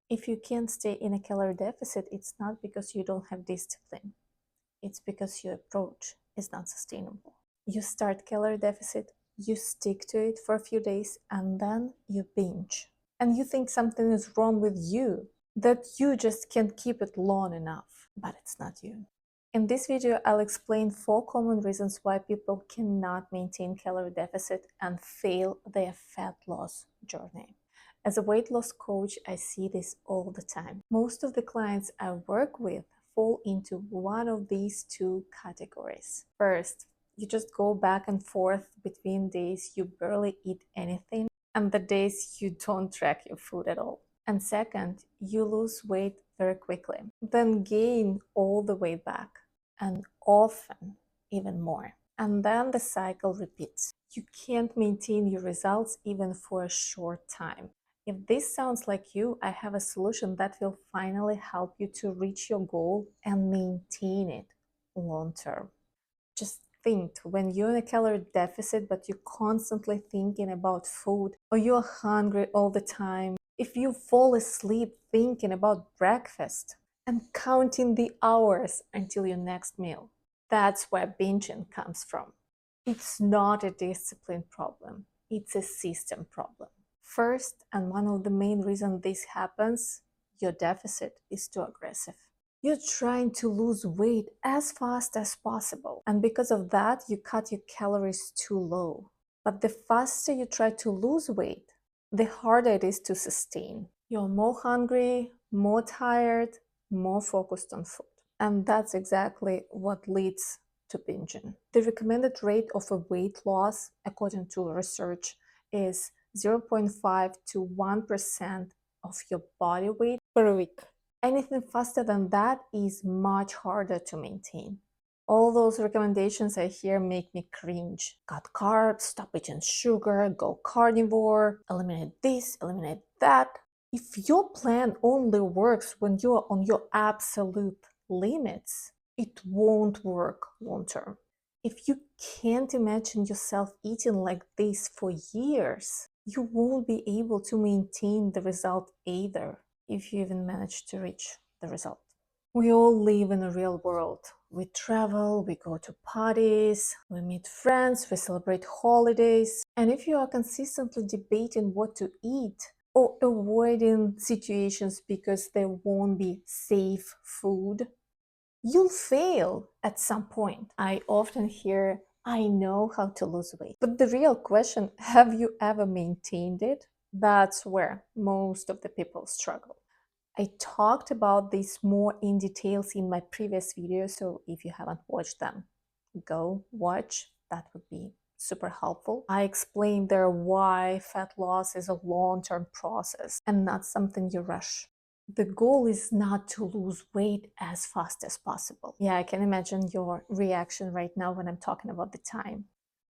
If you can't stay in a calorie deficit, it's not because you don't have discipline. It's because your approach is not sustainable. You start calorie deficit, you stick to it for a few days, and then you binge. And you think something is wrong with you, that you just can't keep it long enough, but it's not you. In this video, I'll explain 4 common reasons why people cannot maintain calorie deficit and fail their fat loss journey. As a weight loss coach, I see this all the time. Most of the clients I work with fall into one of these 2 categories. First, you just go back and forth between days you barely eat anything and the days you don't track your food at all. And second, you lose weight very quickly, then gain all the way back, and often even more. And then the cycle repeats. You can't maintain your results even for a short time. If this sounds like you, I have a solution that will finally help you to reach your goal and maintain it long term. Just think, when you're in a calorie deficit but you're constantly thinking about food, or you're hungry all the time, if you fall asleep thinking about breakfast and counting the hours until your next meal, that's where binging comes from. It's not a discipline problem, it's a system problem. First, and one of the main reasons this happens, your deficit is too aggressive. You're trying to lose weight as fast as possible, and because of that, you cut your calories too low. But the faster you try to lose weight, the harder it is to sustain. You're more hungry, more tired, more focused on food. And that's exactly what leads to binging. The recommended rate of a weight loss, according to research, is 0.5 to 1% of your body weight per week. Anything faster than that is much harder to maintain. All those recommendations I hear make me cringe. Cut carbs, stop eating sugar, go carnivore, eliminate this, eliminate that. If your plan only works when you're on your absolute limits, it won't work long term. If you can't imagine yourself eating like this for years, you won't be able to maintain the result either, if you even manage to reach the result. We all live in a real world. We travel, we go to parties, we meet friends, we celebrate holidays. And if you are consistently debating what to eat or avoiding situations because there won't be safe food, you'll fail at some point. I often hear, I know how to lose weight. But the real question, have you ever maintained it? That's where most of the people struggle. I talked about this more in details in my previous video, so if you haven't watched them, go watch. That would be super helpful. I explained there why fat loss is a long-term process and not something you rush. The goal is not to lose weight as fast as possible. Yeah, I can imagine your reaction right now when I'm talking about the time.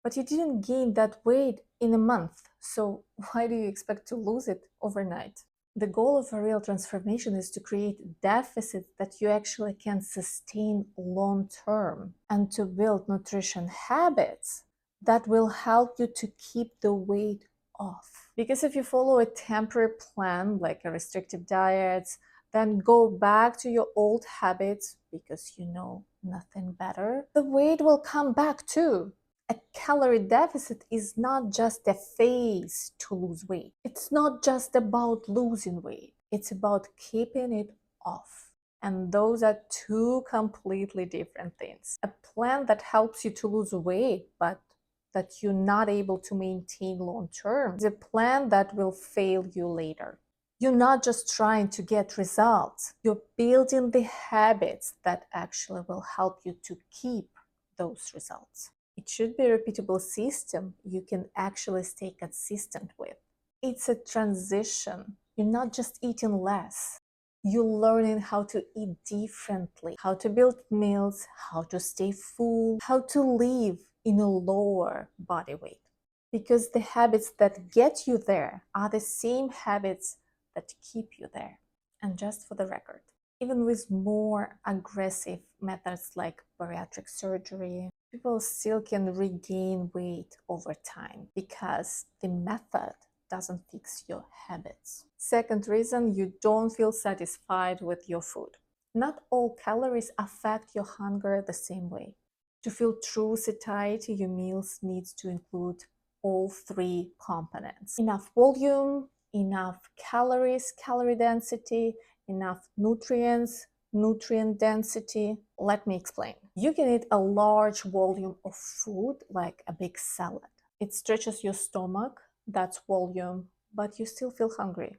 But you didn't gain that weight in a month, so why do you expect to lose it overnight? The goal of a real transformation is to create deficits that you actually can sustain long term, and to build nutrition habits that will help you to keep the weight off. Because if you follow a temporary plan like a restrictive diet, then go back to your old habits because you know nothing better, the weight will come back too. A calorie deficit is not just a phase to lose weight. It's not just about losing weight. It's about keeping it off. And those are 2 completely different things. A plan that helps you to lose weight, but that you're not able to maintain long term, is a plan that will fail you later. You're not just trying to get results. You're building the habits that actually will help you to keep those results. It should be a repeatable system you can actually stay consistent with. It's a transition. You're not just eating less. You're learning how to eat differently, how to build meals, how to stay full, how to live in a lower body weight. Because the habits that get you there are the same habits that keep you there. And just for the record, even with more aggressive methods like bariatric surgery, people still can regain weight over time because the method doesn't fix your habits. Second reason, you don't feel satisfied with your food. Not all calories affect your hunger the same way. To feel true satiety, your meals need to include all three components: enough volume, enough calories, calorie density, enough nutrients, nutrient density. Let me explain. You can eat a large volume of food like a big salad. It stretches your stomach, that's volume, but you still feel hungry.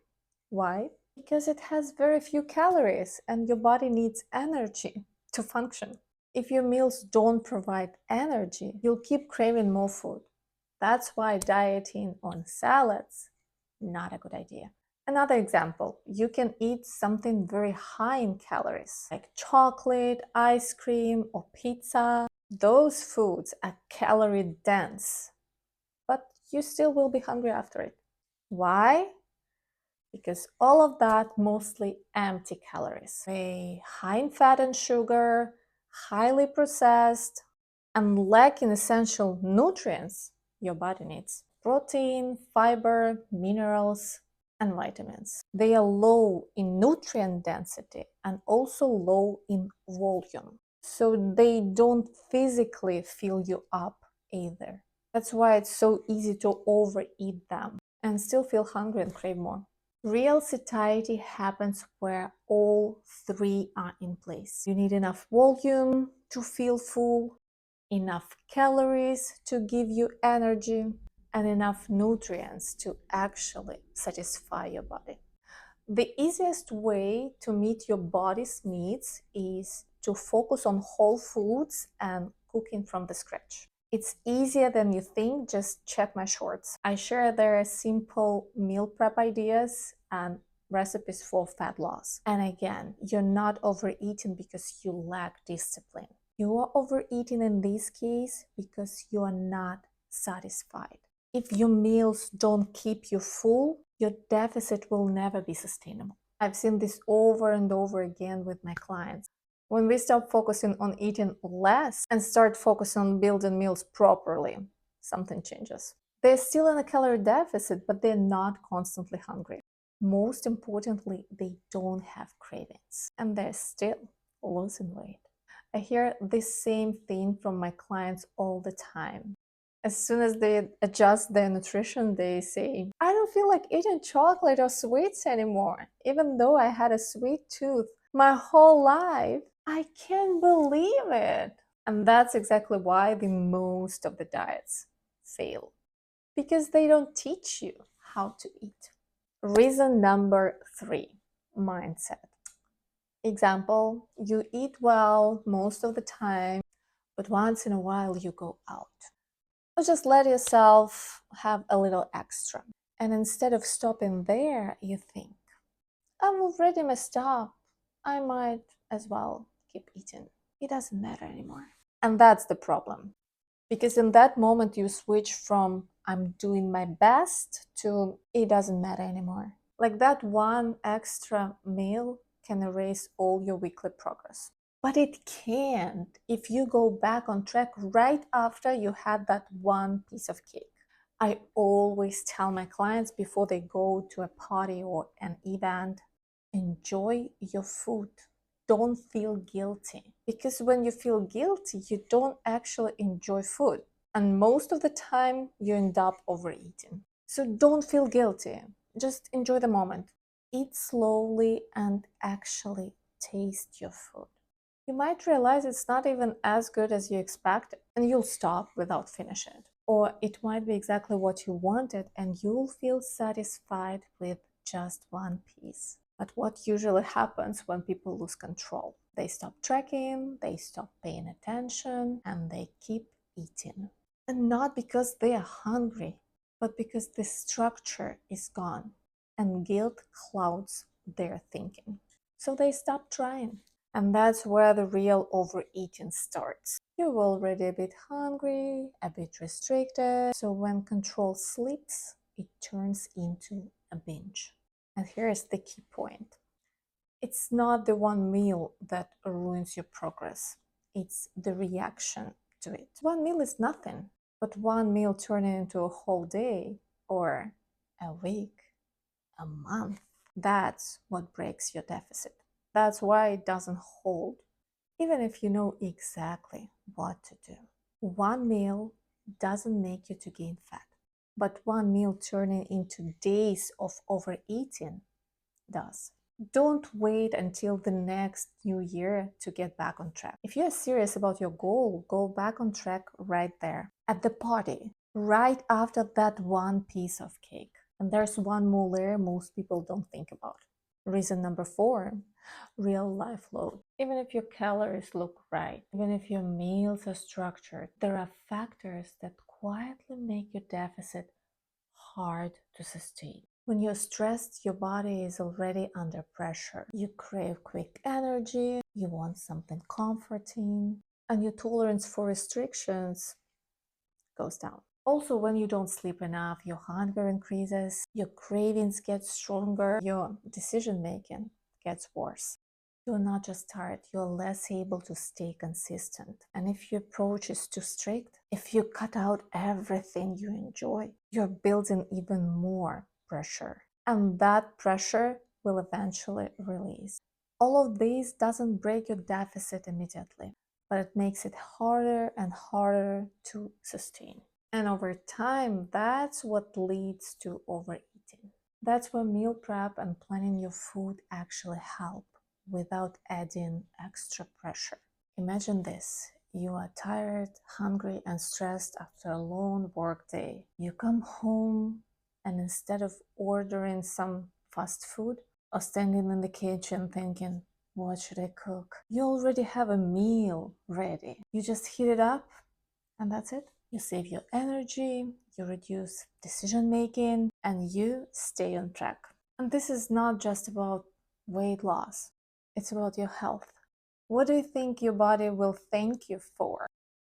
Why? Because it has very few calories and your body needs energy to function. If your meals don't provide energy, you'll keep craving more food. That's why dieting on salads, not a good idea. Another example, you can eat something very high in calories, like chocolate, ice cream, or pizza. Those foods are calorie dense, but you still will be hungry after it. Why? Because all of that mostly empty calories. They high in fat and sugar, highly processed, and lack in essential nutrients your body needs: protein, fiber, minerals, and vitamins. They are low in nutrient density and also low in volume. So they don't physically fill you up either. That's why it's so easy to overeat them and still feel hungry and crave more. Real satiety happens where all three are in place. You need enough volume to feel full, enough calories to give you energy, and enough nutrients to actually satisfy your body. The easiest way to meet your body's needs is to focus on whole foods and cooking from the scratch. It's easier than you think, just check my shorts. I share there simple meal prep ideas and recipes for fat loss. And again, you're not overeating because you lack discipline. You are overeating in this case because you are not satisfied. If your meals don't keep you full, your deficit will never be sustainable. I've seen this over and over again with my clients. When we stop focusing on eating less and start focusing on building meals properly, something changes. They're still in a calorie deficit, but they're not constantly hungry. Most importantly, they don't have cravings, and they're still losing weight. I hear this same thing from my clients all the time. As soon as they adjust their nutrition, they say, I don't feel like eating chocolate or sweets anymore, even though I had a sweet tooth my whole life. I can't believe it. And that's exactly why the most of the diets fail, because they don't teach you how to eat. Reason number 3, mindset. Example, you eat well most of the time, but once in a while you go out. Or just let yourself have a little extra. And instead of stopping there, you think, I'm already messed up. I might as well keep eating. It doesn't matter anymore. And that's the problem. Because in that moment, you switch from I'm doing my best to it doesn't matter anymore. Like that one extra meal can erase all your weekly progress. But it can't if you go back on track right after you had that one piece of cake. I always tell my clients before they go to a party or an event, enjoy your food. Don't feel guilty. Because when you feel guilty, you don't actually enjoy food. And most of the time, you end up overeating. So don't feel guilty. Just enjoy the moment. Eat slowly and actually taste your food. You might realize it's not even as good as you expected, and you'll stop without finishing it. Or it might be exactly what you wanted, and you'll feel satisfied with just one piece. But what usually happens when people lose control? They stop tracking, they stop paying attention, and they keep eating. And not because they are hungry, but because the structure is gone, and guilt clouds their thinking. So they stop trying. And that's where the real overeating starts. You're already a bit hungry, a bit restricted. So when control slips, it turns into a binge. And here's the key point. It's not the one meal that ruins your progress. It's the reaction to it. One meal is nothing, but one meal turning into a whole day or a week, a month. That's what breaks your deficit. That's why it doesn't hold, even if you know exactly what to do. One meal doesn't make you to gain fat, but one meal turning into days of overeating does. Don't wait until the next new year to get back on track. If you're serious about your goal, go back on track right there at the party, right after that one piece of cake. And there's one more layer most people don't think about. Reason number 4, real life load. Even if your calories look right, even if your meals are structured, there are factors that quietly make your deficit hard to sustain. When you're stressed, your body is already under pressure. You crave quick energy, you want something comforting, and your tolerance for restrictions goes down. Also, when you don't sleep enough, your hunger increases, your cravings get stronger, your decision making gets worse. You're not just tired, you're less able to stay consistent. And if your approach is too strict, if you cut out everything you enjoy, you're building even more pressure. And that pressure will eventually release. All of this doesn't break your deficit immediately, but it makes it harder and harder to sustain. And over time, that's what leads to overeating. That's where meal prep and planning your food actually help without adding extra pressure. Imagine this. You are tired, hungry, and stressed after a long work day. You come home, and instead of ordering some fast food or standing in the kitchen thinking, what should I cook? You already have a meal ready. You just heat it up, and that's it. You save your energy, you reduce decision making, and you stay on track. And this is not just about weight loss, it's about your health. What do you think your body will thank you for?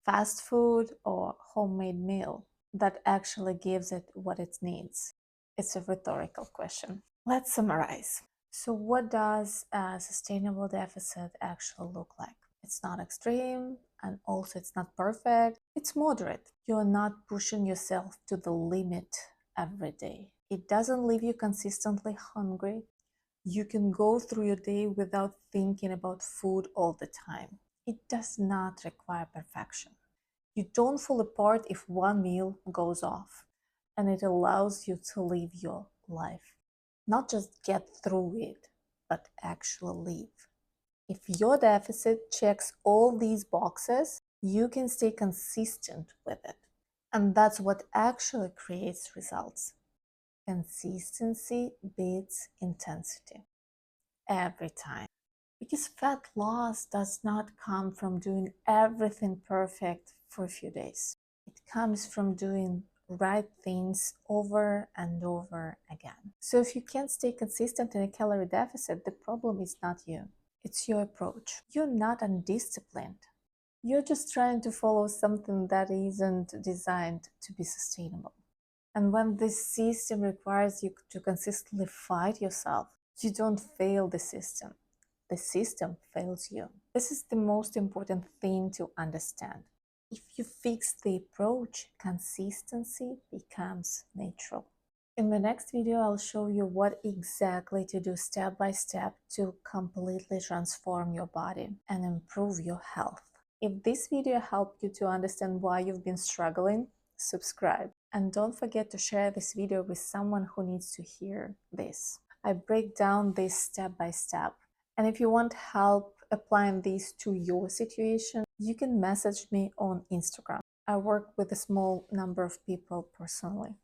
Fast food or homemade meal that actually gives it what it needs? It's a rhetorical question. Let's summarize. So, what does a sustainable deficit actually look like? It's not extreme, and also it's not perfect. It's moderate. You're not pushing yourself to the limit every day. It doesn't leave you consistently hungry. You can go through your day without thinking about food all the time. It does not require perfection. You don't fall apart if one meal goes off, and it allows you to live your life. Not just get through it, but actually live. If your deficit checks all these boxes, you can stay consistent with it. And that's what actually creates results. Consistency beats intensity every time. Because fat loss does not come from doing everything perfect for a few days. It comes from doing right things over and over again. So if you can't stay consistent in a calorie deficit, the problem is not you. It's your approach. You're not undisciplined. You're just trying to follow something that isn't designed to be sustainable. And when this system requires you to consistently fight yourself, you don't fail the system. The system fails you. This is the most important thing to understand. If you fix the approach, consistency becomes natural. In the next video, I'll show you what exactly to do step by step to completely transform your body and improve your health. If this video helped you to understand why you've been struggling, subscribe. And don't forget to share this video with someone who needs to hear this. I break down this step by step. And if you want help applying these to your situation, you can message me on Instagram. I work with a small number of people personally.